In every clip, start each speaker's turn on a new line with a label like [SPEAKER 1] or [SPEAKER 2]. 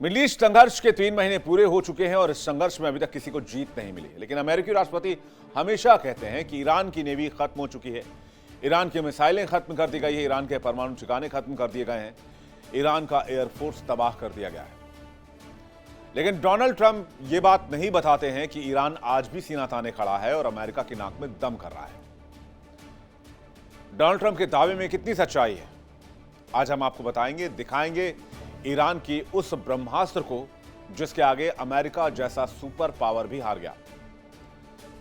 [SPEAKER 1] Middle east संघर्ष के 3 महीने पूरे हो चुके हैं और इस संघर्ष में अभी तक किसी को जीत नहीं मिली है। लेकिन अमेरिकी राष्ट्रपति हमेशा कहते हैं कि ईरान की नेवी खत्म हो चुकी है, ईरान की मिसाइलें खत्म कर दी गई है, ईरान के परमाणु ठिकाने खत्म कर दिए गए हैं, ईरान का एयरफोर्स तबाह कर दिया गया है। लेकिन डोनाल्ड ट्रंप ये बात नहीं बताते हैं कि ईरान आज भी सीना ताने खड़ा है और अमेरिका की नाक में दम कर रहा है। डोनाल्ड ट्रंप के दावे में कितनी सच्चाई है, आज हम आपको बताएंगे, दिखाएंगे ईरान की उस ब्रह्मास्त्र को जिसके आगे अमेरिका जैसा सुपर पावर भी हार गया।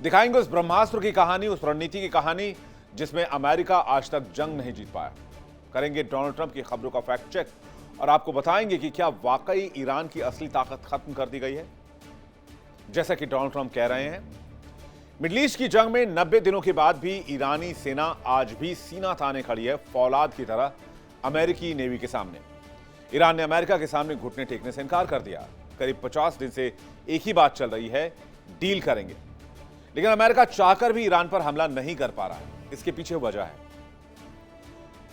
[SPEAKER 1] दिखाएंगे उस ब्रह्मास्त्र की कहानी, उस रणनीति की कहानी जिसमें अमेरिका आज तक जंग नहीं जीत पाया। करेंगे डोनाल्ड ट्रंप की खबरों का फैक्ट चेक और आपको बताएंगे कि क्या वाकई ईरान की असली ताकत खत्म कर दी गई है जैसा कि डोनाल्ड ट्रंप कह रहे हैं। मिडल ईस्ट की जंग में 90 दिनों के बाद भी ईरानी सेना आज भी सीना ताने खड़ी है, फौलाद की तरह अमेरिकी नेवी के सामने। ईरान ने अमेरिका के सामने घुटने टेकने से इनकार कर दिया। करीब 50 दिन से एक ही बात चल रही है, डील करेंगे। लेकिन अमेरिका चाहकर भी ईरान पर हमला नहीं कर पा रहा है। इसके पीछे वजह है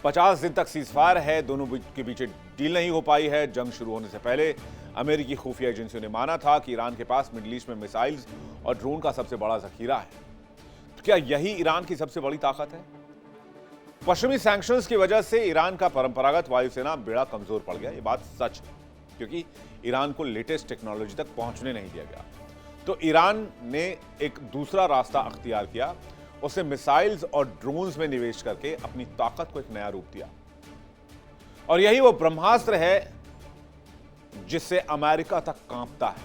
[SPEAKER 1] 50 दिन तक सीजफायर है, दोनों के बीच डील नहीं हो पाई है। जंग शुरू होने से पहले अमेरिकी खुफिया एजेंसियों ने माना था कि ईरान के पास मिडल ईस्ट में मिसाइल्स और ड्रोन का सबसे बड़ा जखीरा है। तो क्या यही ईरान की सबसे बड़ी ताकत है? पश्चिमी सैंक्शंस की वजह से ईरान का परंपरागत वायुसेना बेड़ा कमजोर पड़ गया, ये बात सच है, क्योंकि ईरान को लेटेस्ट टेक्नोलॉजी तक पहुंचने नहीं दिया गया। तो ईरान ने एक दूसरा रास्ता अख्तियार किया, उसने मिसाइल्स और ड्रोन्स में निवेश करके अपनी ताकत को एक नया रूप दिया। और यही वो ब्रह्मास्त्र है जिससे अमेरिका तक कांपता है,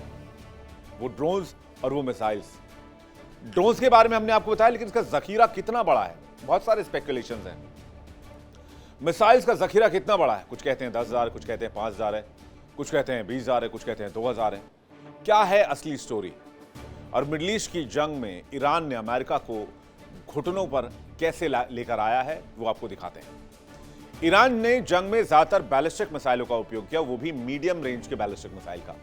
[SPEAKER 1] वो ड्रोन्स और वो मिसाइल्स। ड्रोन्स के बारे में हमने आपको बताया, लेकिन इसका जखीरा कितना बड़ा है, बहुत सारे स्पेकुलेशंस हैं। मिसाइल्स का जखीरा कितना बड़ा है, कुछ कहते हैं 10,000, कुछ कहते हैं 5,000 है, कुछ कहते हैं 20,000 है, कुछ कहते हैं 2,000 है। क्या है असली स्टोरी? और मिडल ईस्ट की जंग में ईरान ने अमेरिका को घुटनों पर कैसे लेकर आया है, वो आपको दिखाते हैं। ईरान ने जंग में ज्यादातर बैलिस्टिक मिसाइलों का उपयोग किया, वो भी मीडियम रेंज के बैलिस्टिक मिसाइल का।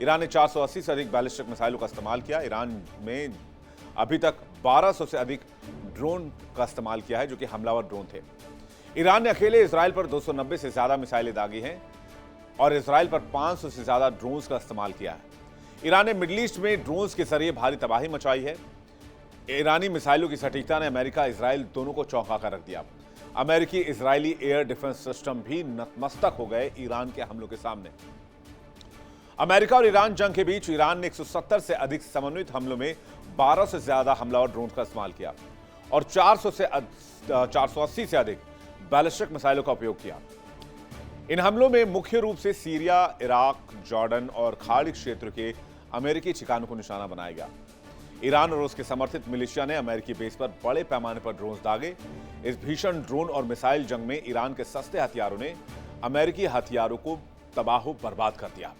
[SPEAKER 1] ईरान ने 480 से अधिक बैलिस्टिक मिसाइलों का इस्तेमाल किया। ईरान में अभी तक 1200 से अधिक ड्रोन का इस्तेमाल किया है, जो कि हमलावर ड्रोन थे। ईरान ने अकेले इजराइल पर 290 से ज्यादा मिसाइलें दागी हैं और इजराइल पर 500 से ज्यादा ड्रोन्स का इस्तेमाल किया है। ईरान ने मिडल ईस्ट में ड्रोन्स के जरिए भारी तबाही मचाई है। ईरानी मिसाइलों की सटीकता ने अमेरिका इजराइल दोनों को चौंका कर रख दिया। अमेरिकी इजरायली एयर डिफेंस सिस्टम भी नतमस्तक हो गए ईरान के हमलों के सामने। अमेरिका और ईरान जंग के बीच ईरान ने 170 से अधिक समन्वित हमलों में 12 से ज्यादा हमलावर ड्रोन का इस्तेमाल किया और 480 से अधिक बैलिस्टिक मिसाइलों का उपयोग किया। इन हमलों में मुख्य रूप से सीरिया, इराक, जॉर्डन और खाड़ी क्षेत्र के अमेरिकी ठिकानों को निशाना बनाया गया। ईरान और उसके समर्थित मिलिशिया ने अमेरिकी बेस पर बड़े पैमाने पर ड्रोन दागे। इस भीषण ड्रोन और मिसाइल जंग में ईरान के सस्ते हथियारों ने अमेरिकी हथियारों को तबाह बर्बाद कर दिया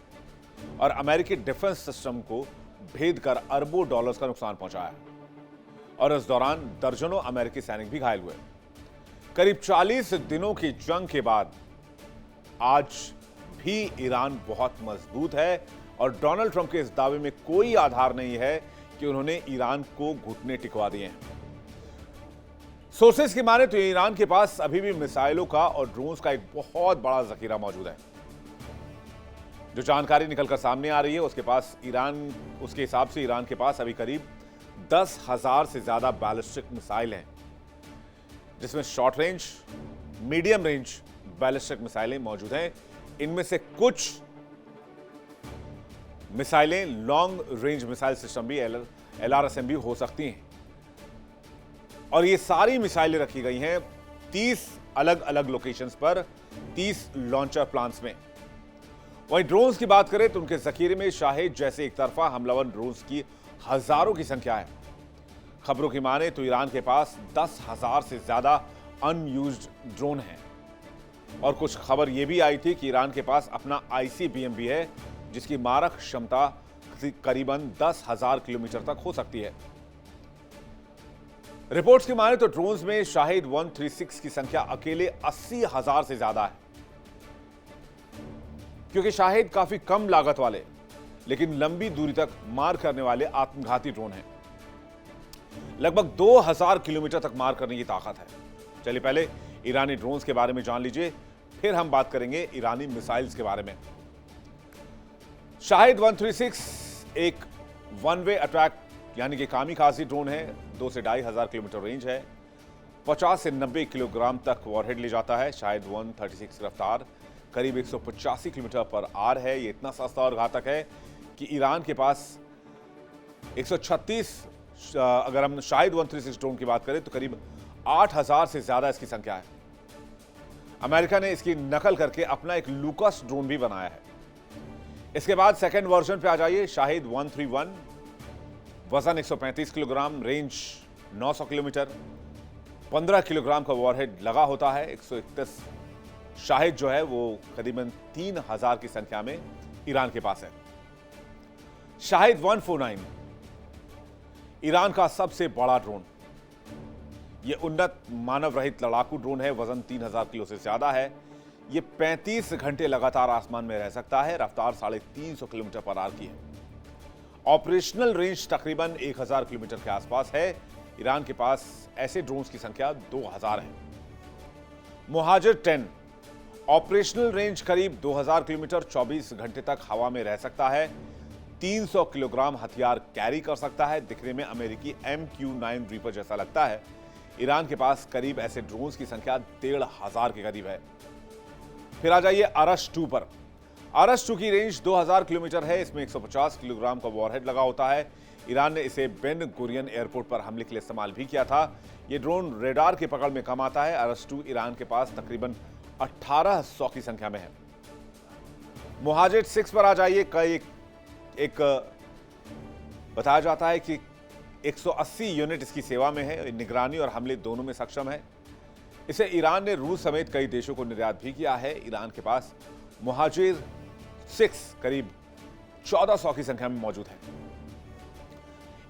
[SPEAKER 1] और अमेरिकी डिफेंस सिस्टम को भेद कर अरबों डॉलर्स का नुकसान पहुंचाया। और इस दौरान दर्जनों अमेरिकी सैनिक भी घायल हुए। करीब 40 दिनों की जंग के बाद आज भी ईरान बहुत मजबूत है और डोनाल्ड ट्रंप के इस दावे में कोई आधार नहीं है कि उन्होंने ईरान को घुटने टिकवा दिए हैं। सोर्सेस की माने तो ईरान के पास अभी भी मिसाइलों का और ड्रोन्स का एक बहुत बड़ा जखीरा मौजूद है। जो जानकारी निकलकर सामने आ रही है उसके हिसाब से ईरान के पास अभी करीब 10,000 से ज्यादा बैलिस्टिक मिसाइल हैं, जिसमें short range, medium range ballistic मिसाइलें मौजूद हैं। इनमें से कुछ मिसाइलें लॉन्ग रेंज मिसाइल सिस्टम भी LRSM भी हो सकती हैं। और ये सारी मिसाइलें रखी गई हैं 30 अलग अलग लोकेशंस पर, 30 लॉन्चर प्लांट्स में। वहीं ड्रोन्स की बात करें तो उनके जखीरे में शाहिद जैसे एक तरफा हमलावर ड्रोन्स की हजारों की संख्या है। खबरों की माने तो ईरान के पास 10,000 से ज्यादा अनयूज्ड ड्रोन हैं और कुछ खबर यह भी आई थी कि ईरान के पास अपना ICBM भी है, जिसकी मारक क्षमता करीबन 10,000 किलोमीटर तक हो सकती है। रिपोर्ट्स की माने तो ड्रोन्स में शाहिद 136 की संख्या अकेले 80,000 से ज्यादा है, क्योंकि शाहिद काफी कम लागत वाले लेकिन लंबी दूरी तक मार करने वाले आत्मघाती ड्रोन हैं। लगभग 2000 किलोमीटर तक मार करने की ताकत है। चलिए पहले ईरानी ड्रोन्स के बारे में जान लीजिए, फिर हम बात करेंगे ईरानी मिसाइल्स के बारे में। शाहिद 136 एक वन वे अटैक यानी कि कामिकाज़ी ड्रोन है। 2 से 2,500 किलोमीटर रेंज है। 50 से 90 किलोग्राम तक वॉरहेड ले जाता है। शाहिद 136 की रफ्तार करीब 185 किलोमीटर पर आवर है। ये इतना सस्ता और घातक है कि ईरान के पास 136, अगर हम शाहिद 136 ड्रोन की बात करें तो करीब 8,000 से ज्यादा इसकी संख्या है। अमेरिका ने इसकी नकल करके अपना एक लूकस ड्रोन भी बनाया है। इसके बाद सेकेंड वर्जन पे आ जाइए, शाहिद 131, वजन 135 किलोग्राम, रेंज 900 किलोमीटर, 15 किलोग्राम का वॉरहेड लगा होता है। 131 शाहिद जो है वो करीबन 3,000 की संख्या में ईरान के पास है। शाहिद 149 ईरान का सबसे बड़ा ड्रोन। यह उन्नत मानव रहित लड़ाकू ड्रोन है। वजन 3,000 किलो से ज्यादा है। यह 35 घंटे लगातार आसमान में रह सकता है। रफ्तार 350 किलोमीटर पर आवर की है। ऑपरेशनल रेंज तकरीबन 1,000 किलोमीटर के आसपास है। ईरान के पास ऐसे ड्रोन्स की संख्या 2,000 है। मुहाजिर 10 ऑपरेशनल रेंज करीब 2,000 किलोमीटर, 24 घंटे तक हवा में रह सकता है। 300 किलोग्राम हथियार कैरी कर सकता है। दिखने में अमेरिकी MQ-9 रीपर जैसा लगता है। ईरान के पास करीब ऐसे ड्रोन्स की संख्या 1,500 के करीब है। फिर आ जाइए अरश 2 पर। अरश 2 की रेंज 2,000 किलोमीटर है। इसमें 150 किलोग्राम का वॉरहेड लगा होता है। ईरान ने इसे बेन गुरियन एयरपोर्ट पर हमले के लिए इस्तेमाल भी किया था। यह ड्रोन रेडार की पकड़ में कम आता है। अरश 2 ईरान के पास तकरीबन 1,800 की संख्या में है। मुहाजिर 6 पर आ जाइए। एक बताया जाता है कि 180 यूनिट इसकी सेवा में है। निगरानी और हमले दोनों में सक्षम है। इसे ईरान ने रूस समेत कई देशों को निर्यात भी किया है। ईरान के पास मुहाजिर 6 करीब 1,400 की संख्या में मौजूद है।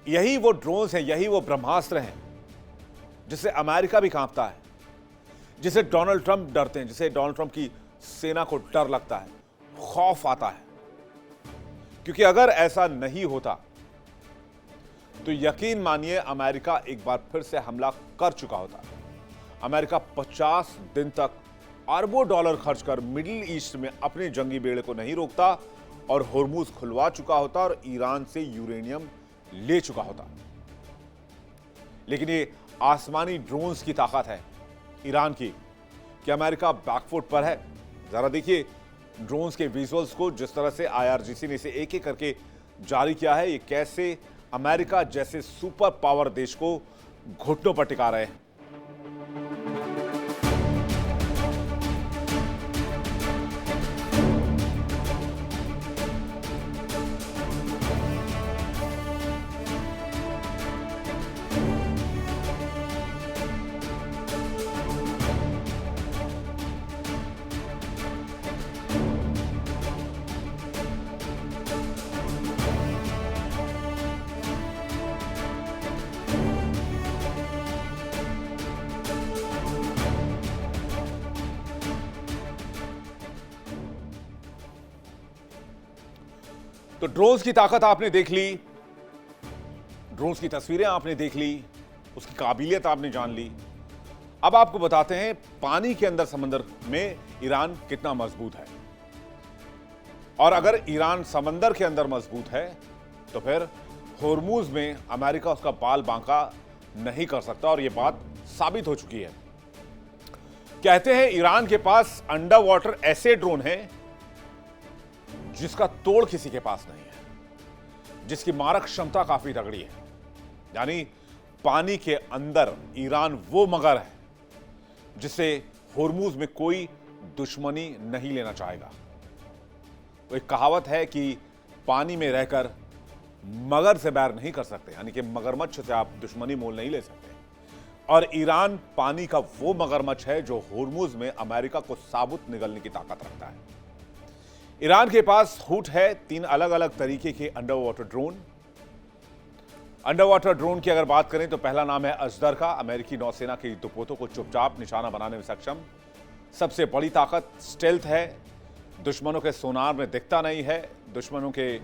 [SPEAKER 1] यही वो ड्रोन्स हैं, यही वो ब्रह्मास्त्र हैं जिससे अमेरिका भी कांपता है, जिसे डोनाल्ड ट्रंप डरते हैं, जिसे डोनाल्ड ट्रंप की सेना को डर लगता है, खौफ आता है। क्योंकि अगर ऐसा नहीं होता तो यकीन मानिए अमेरिका एक बार फिर से हमला कर चुका होता। अमेरिका 50 दिन तक अरबों डॉलर खर्च कर मिडिल ईस्ट में अपने जंगी बेड़े को नहीं रोकता और होर्मुज खुलवा चुका होता और ईरान से यूरेनियम ले चुका होता। लेकिन ये आसमानी ड्रोन्स की ताकत है ईरान की कि अमेरिका बैकफुट पर है। जरा देखिए ड्रोन्स के विजुअल्स को, जिस तरह से IRGC ने इसे एक एक करके जारी किया है। ये कैसे अमेरिका जैसे सुपर पावर देश को घुटनों पर टिका रहे हैं। तो ड्रोन्स की ताकत आपने देख ली, ड्रोन्स की तस्वीरें आपने देख ली, उसकी काबिलियत आपने जान ली। अब आपको बताते हैं पानी के अंदर समंदर में ईरान कितना मजबूत है। और अगर ईरान समंदर के अंदर मजबूत है तो फिर होर्मुज में अमेरिका उसका बाल बांका नहीं कर सकता। और यह बात साबित हो चुकी है। कहते हैं ईरान के पास अंडर वाटर ऐसे ड्रोन हैं जिसका तोड़ किसी के पास नहीं है, जिसकी मारक क्षमता काफी तगड़ी है। यानी पानी के अंदर ईरान वो मगर है जिसे होर्मुज में कोई दुश्मनी नहीं लेना चाहेगा। तो एक कहावत है कि पानी में रहकर मगर से बैर नहीं कर सकते, यानी कि मगरमच्छ से आप दुश्मनी मोल नहीं ले सकते। और ईरान पानी का वो मगरमच्छ है जो होर्मुज में अमेरिका को साबुत निगलने की ताकत रखता है। ईरान के पास हुट है 3 अलग अलग तरीके के under water drone. Under water drone की अगर बात करें तो पहला नाम है अजदर का। अमेरिकी नौसेना के युद्धपोतों को चुपचाप निशाना बनाने में सक्षम। सबसे बड़ी ताकत स्टेल्थ है, दुश्मनों के सोनार में दिखता नहीं है। दुश्मनों के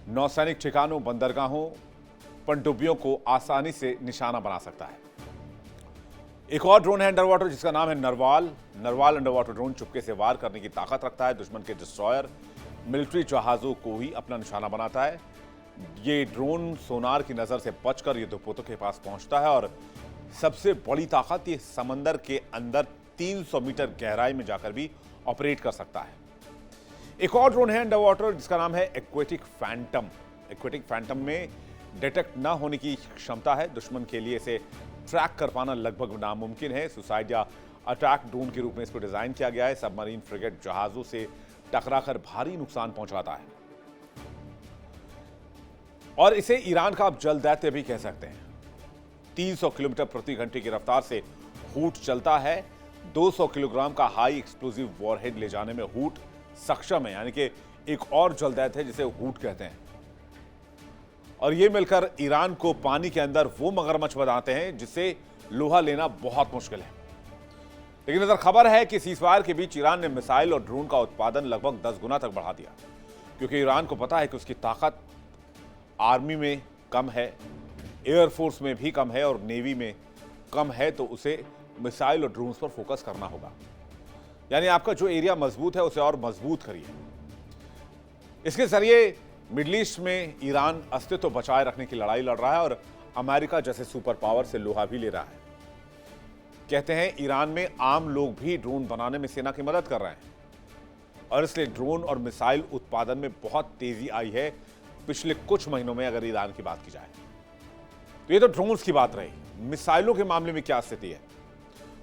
[SPEAKER 1] नौसैनिक ठिकानों, बंदरगाहों, पनडुब्बियों को आसानी से निशाना बना सकता है। एक और ड्रोन है अंडर वाटर जिसका नाम है Narwal. Narwal under water drone चुपके से वार करने की ताकत रखता है। दुश्मन के डिस्ट्रॉयर मिलिट्री जहाजों को ही अपना निशाना बनाता है। ये ड्रोन सोनार की नजर से बचकर युद्धपोतों के पास पहुंचता है और सबसे बड़ी ताकत ये समंदर के अंदर 300 मीटर गहराई में जाकर भी ऑपरेट कर सकता है। एक और ड्रोन है अंडर वाटर जिसका नाम है एक्वेटिक फैंटम। एक्वेटिक फैंटम में डिटेक्ट ना होने की क्षमता है। दुश्मन के लिए इसे ट्रैक कर पाना लगभग नामुमकिन है। सुसाइड या अटैक ड्रोन के रूप में इसको डिजाइन किया गया है। सबमरीन फ्रिगेट जहाजों से टकराकर भारी नुकसान पहुंचाता है और इसे ईरान का आप जल दैत्य भी कह सकते हैं। 300 किलोमीटर प्रति घंटे की रफ्तार से हूट चलता है। 200 किलोग्राम का हाई एक्सप्लोजिव वॉरहेड ले जाने में हूट सक्षम है, यानी कि एक और जल दैत्य है जिसे हूट कहते हैं। और ये मिलकर ईरान को पानी के अंदर वो मगरमच्छ बनाते हैं जिससे लोहा लेना बहुत मुश्किल है। लेकिन इधर खबर है कि सीजफायर के बीच ईरान ने मिसाइल और ड्रोन का उत्पादन लगभग 10 गुना तक बढ़ा दिया, क्योंकि ईरान को पता है कि उसकी ताकत आर्मी में कम है, एयरफोर्स में भी कम है और नेवी में कम है, तो उसे मिसाइल और ड्रोन्स पर फोकस करना होगा। यानी आपका जो एरिया मजबूत है उसे और मजबूत करिए। इसके जरिए मिडिल ईस्ट में ईरान अस्तित्व बचाए रखने की लड़ाई लड़ रहा है और अमेरिका जैसे सुपर पावर से लोहा भी ले रहा है। कहते हैं ईरान में आम लोग भी ड्रोन बनाने में सेना की मदद कर रहे हैं और इसलिए ड्रोन और मिसाइल उत्पादन में बहुत तेजी आई है पिछले कुछ महीनों में। अगर ईरान की बात की जाए तो ये तो ड्रोन्स की बात रही। मिसाइलों के मामले में क्या स्थिति है?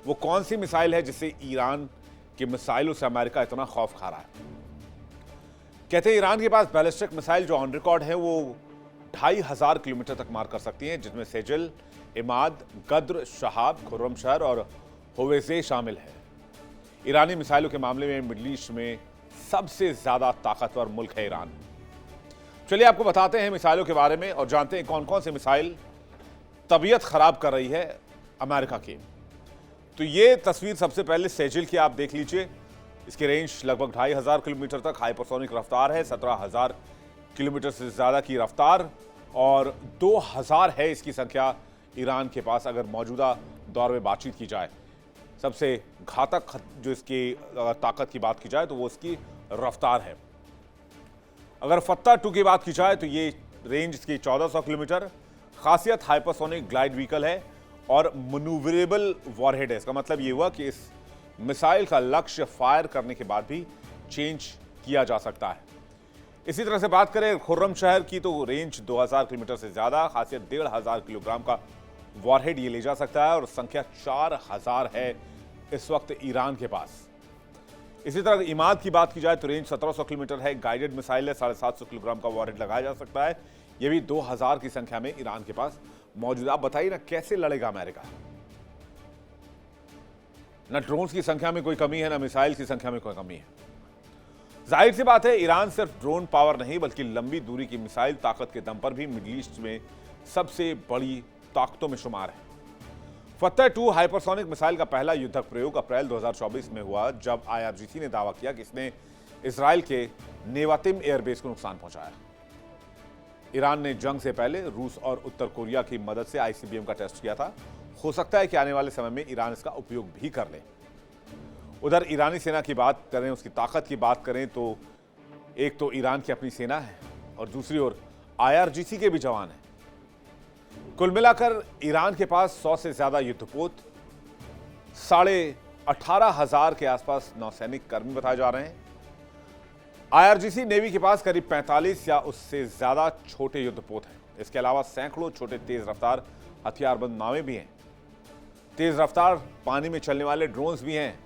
[SPEAKER 1] वो कौन सी मिसाइल है जिससे ईरान की मिसाइलों से अमेरिका इतना खौफ खा रहा है? कहते हैं ईरान के पास बैलिस्टिक मिसाइल जो ऑन रिकॉर्ड है वो 2500 किलोमीटर तक मार कर सकती हैं, जिसमें सेजिल, इमाद, गद्र, शहाब, खुर्रमशहर और होवेजे शामिल है। ईरानी मिसाइलों के मामले में मिडिल ईस्ट में सबसे ज्यादा ताकतवर मुल्क है ईरान। चलिए आपको बताते हैं मिसाइलों के बारे में और जानते हैं कौन कौन से मिसाइल तबीयत खराब कर रही है अमेरिका की। तो ये तस्वीर सबसे पहले सेजिल की आप देख लीजिए। इसकी रेंज लगभग 2500 किलोमीटर तक हाइपरसोनिक रफ्तार है, 17,000 किलोमीटर से ज्यादा की रफ्तार और 2000 है इसकी संख्या ईरान के पास। अगर मौजूदा दौर में बातचीत की जाए सबसे घातक जो इसकी ताकत की बात की जाए तो वो इसकी रफ्तार है। अगर फत्ता 2 की बात की जाए तो ये रेंज इसकी 1400 किलोमीटर। खासियत हाइपरसोनिक ग्लाइड व्हीकल है और मनूवरेबल वॉरहेड है। इसका मतलब ये हुआ कि इस मिसाइल का लक्ष्य फायर करने के बाद भी चेंज किया जा सकता है। इसी तरह से बात करें खुर्रमशहर की तो रेंज 2000 किलोमीटर से ज्यादा। खासियत 1500 किलोग्राम का वॉरहेड ये ले जा सकता है और संख्या 4000 है इस वक्त ईरान के पास। इसी तरह इमाद की बात की जाए तो रेंज 1700 किलोमीटर है। गाइडेड मिसाइल है, 750 किलोग्राम का वॉरहेड लगाया जा सकता है। यह भी 2000 की संख्या में ईरान के पास मौजूद। आप बताइए ना कैसे लड़ेगा अमेरिका? ना ड्रोन्स की संख्या में कोई कमी है, ना मिसाइल की संख्या में कोई कमी है। जाहिर सी बात है ईरान सिर्फ ड्रोन पावर नहीं बल्कि लंबी दूरी की मिसाइल ताकत के दम पर भी मिडिल ईस्ट में सबसे बड़ी ताकतों में शुमार है। फत्ता 2 हाइपरसोनिक मिसाइल का पहला युद्धक प्रयोग अप्रैल 2024 में हुआ, जब IRGC ने दावा किया कि इसने इजराइल के नेवातिम एयरबेस को नुकसान पहुंचाया। ईरान ने जंग से पहले रूस और उत्तर कोरिया की मदद से ICBM का टेस्ट किया था। हो सकता है कि आने वाले समय में ईरान इसका उपयोग भी कर ले। उधर ईरानी सेना की बात करें, उसकी ताकत की बात करें तो एक तो ईरान की अपनी सेना है और दूसरी ओर IRGC के भी जवान हैं। कुल मिलाकर ईरान के पास 100 से ज्यादा युद्धपोत, 18,500 के आसपास नौसैनिक कर्मी बताए जा रहे हैं। IRGC नेवी के पास करीब 45 या उससे ज्यादा छोटे युद्धपोत हैं। इसके अलावा सैकड़ों छोटे तेज रफ्तार हथियारबंद नावें भी हैं। तेज रफ्तार पानी में चलने वाले ड्रोन्स भी हैं।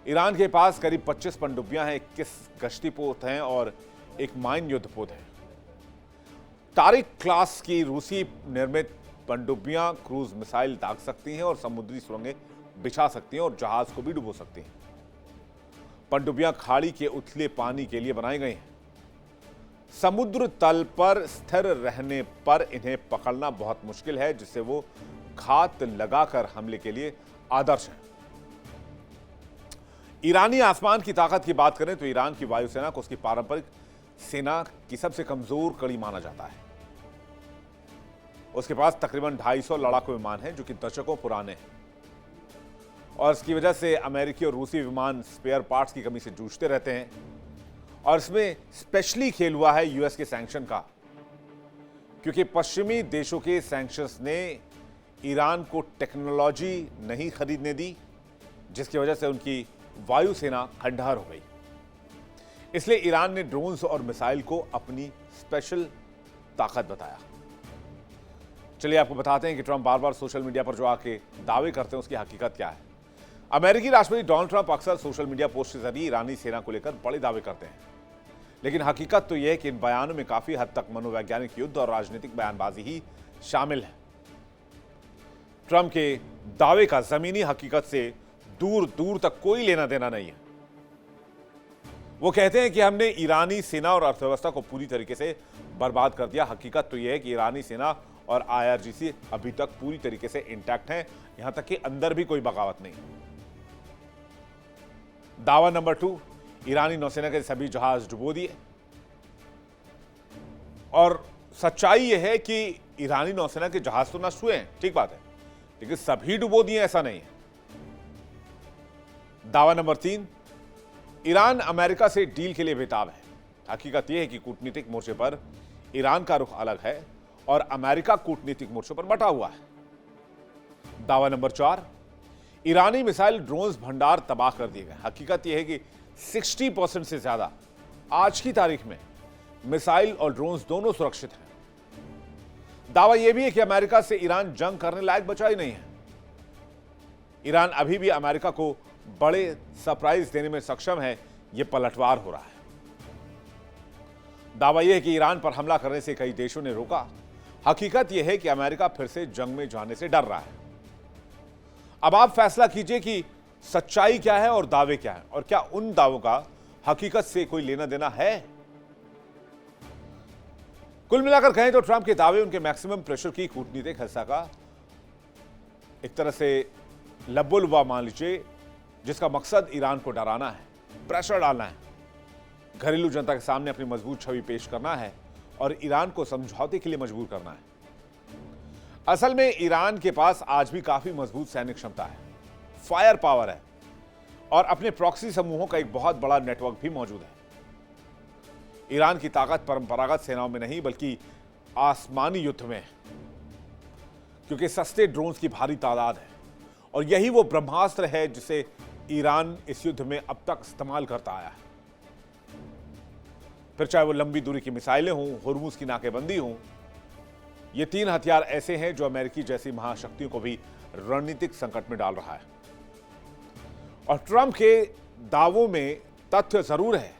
[SPEAKER 1] ईरान के पास करीब 25 पनडुब्बियां हैं, 21 गश्तीपोत हैं और एक माइन युद्धपोत है। तारिक क्लास की रूसी निर्मित पनडुब्बियां क्रूज मिसाइल दाग सकती हैं और समुद्री सुरंगें बिछा सकती हैं और जहाज को भी डुबो सकती हैं। पनडुब्बियां खाड़ी के उथले पानी के लिए बनाई गई हैं। समुद्र तल पर स्थिर रहने पर इन्हें पकड़ना बहुत मुश्किल है, जिससे वो घात लगाकर हमले के लिए आदर्श है। ईरानी आसमान की ताकत की बात करें तो ईरान की वायुसेना को उसकी पारंपरिक सेना की सबसे कमजोर कड़ी माना जाता है। उसके पास तकरीबन 250 लड़ाकू विमान हैं जो कि दशकों पुराने हैं और इसकी वजह से अमेरिकी और रूसी विमान स्पेयर पार्ट्स की कमी से जूझते रहते हैं और इसमें स्पेशली खेल हुआ है यूएस के सैंक्शन का, क्योंकि पश्चिमी देशों के सैंक्शंस ने ईरान को टेक्नोलॉजी नहीं खरीदने दी, जिसकी वजह से उनकी वायुसेना खंडहर हो गई। इसलिए ईरान ने ड्रोन्स और मिसाइल को अपनी स्पेशल ताकत बताया। चलिए आपको बताते हैं कि ट्रंप बार बार सोशल मीडिया पर जो आके दावे करते हैं उसकी हकीकत क्या है। अमेरिकी राष्ट्रपति डोनाल्ड ट्रंप अक्सर सोशल मीडिया पोस्ट के जरिए ईरानी सेना को लेकर बड़े दावे करते हैं, लेकिन हकीकत तो यह है कि इन बयानों में काफी हद तक मनोवैज्ञानिक युद्ध और राजनीतिक बयानबाजी ही शामिल है। ट्रंप के दावे का जमीनी हकीकत से दूर दूर तक कोई लेना देना नहीं है। वो कहते हैं कि हमने ईरानी सेना और अर्थव्यवस्था को पूरी तरीके से बर्बाद कर दिया। हकीकत तो यह है कि ईरानी सेना और IRGC अभी तक पूरी तरीके से इंटैक्ट हैं, यहां तक कि अंदर भी कोई बगावत नहीं। दावा नंबर 2, ईरानी नौसेना के सभी जहाज डुबो दिए। और सच्चाई यह है कि ईरानी नौसेना के जहाज तो नष्ट हुए हैं, ठीक बात है, लेकिन सभी डुबो दिए ऐसा नहीं है। दावा नंबर 3, ईरान अमेरिका से डील के लिए बेताब है। हकीकत यह है कि कूटनीतिक मोर्चे पर ईरान का रुख अलग है और अमेरिका कूटनीतिक मोर्चे पर बटा हुआ है। दावा नंबर 4, ईरानी मिसाइल ड्रोन्स भंडार तबाह कर दिए गए। हकीकत यह है कि 60% से ज्यादा आज की तारीख में मिसाइल और ड्रोन्स दोनों सुरक्षित हैं। दावा यह भी है कि अमेरिका से ईरान जंग करने लायक बचा ही नहीं है। ईरान अभी भी अमेरिका को बड़े सरप्राइज देने में सक्षम है, यह पलटवार हो रहा है। दावा यह है कि ईरान पर हमला करने से कई देशों ने रोका। हकीकत यह है कि अमेरिका फिर से जंग में जाने से डर रहा है। अब आप फैसला कीजिए कि सच्चाई क्या है और दावे क्या है, और क्या उन दावों का हकीकत से कोई लेना देना है। कुल मिलाकर कहें तो ट्रंप के दावे उनके मैक्सिमम प्रेशर की कूटनीतिक हिस्सा का एक तरह से लब्बो-लुबा मान लीजिए, जिसका मकसद ईरान को डराना है, प्रेशर डालना है, घरेलू जनता के सामने अपनी मजबूत छवि पेश करना है और ईरान को समझौते के लिए मजबूर करना है। असल में ईरान के पास आज भी काफी मजबूत सैनिक क्षमता है, फायर पावर है और अपने प्रॉक्सी समूहों का एक बहुत बड़ा नेटवर्क भी मौजूद है। ईरान की ताकत परंपरागत सेनाओं में नहीं बल्कि आसमानी युद्ध में है, क्योंकि सस्ते ड्रोन्स की भारी तादाद है और यही वो ब्रह्मास्त्र है जिसे ईरान इस युद्ध में अब तक इस्तेमाल करता आया है। फिर चाहे वो लंबी दूरी की मिसाइलें हों, हुर्मुज की नाकेबंदी हो, ये 3 हथियार ऐसे हैं जो अमेरिकी जैसी महाशक्तियों को भी रणनीतिक संकट में डाल रहा है। और ट्रंप के दावों में तथ्य जरूर है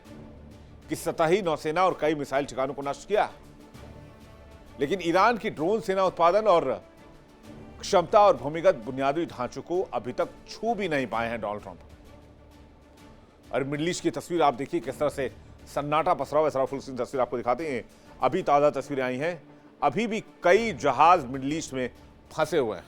[SPEAKER 1] कि सतही नौसेना और कई मिसाइल ठिकानों को नष्ट किया, लेकिन ईरान की ड्रोन सेना उत्पादन और क्षमता और भूमिगत बुनियादी ढांचों को अभी तक छू भी नहीं पाए हैं डोनाल्ड ट्रंप। और मिडिल ईस्ट की तस्वीर आप देखिए किस तरह से सन्नाटा पसरा हुआ है। फुल स्क्रीन तस्वीर आपको दिखाते हैं, अभी ताजा तस्वीरें आई हैं, अभी भी कई जहाज मिडिल ईस्ट में फंसे हुए हैं।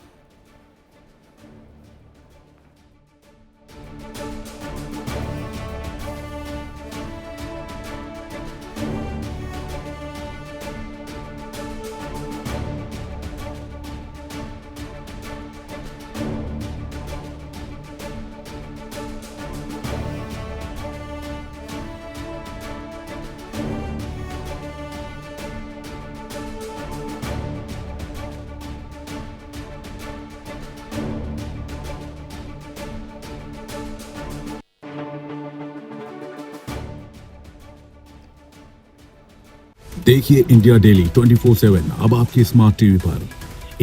[SPEAKER 2] देखिए इंडिया डेली 24/7 अब आपके स्मार्ट टीवी पर।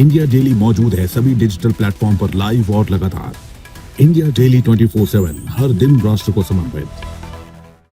[SPEAKER 2] इंडिया डेली मौजूद है सभी डिजिटल प्लेटफॉर्म पर लाइव और लगातार। इंडिया डेली 24/7 हर दिन राष्ट्र को समर्पित।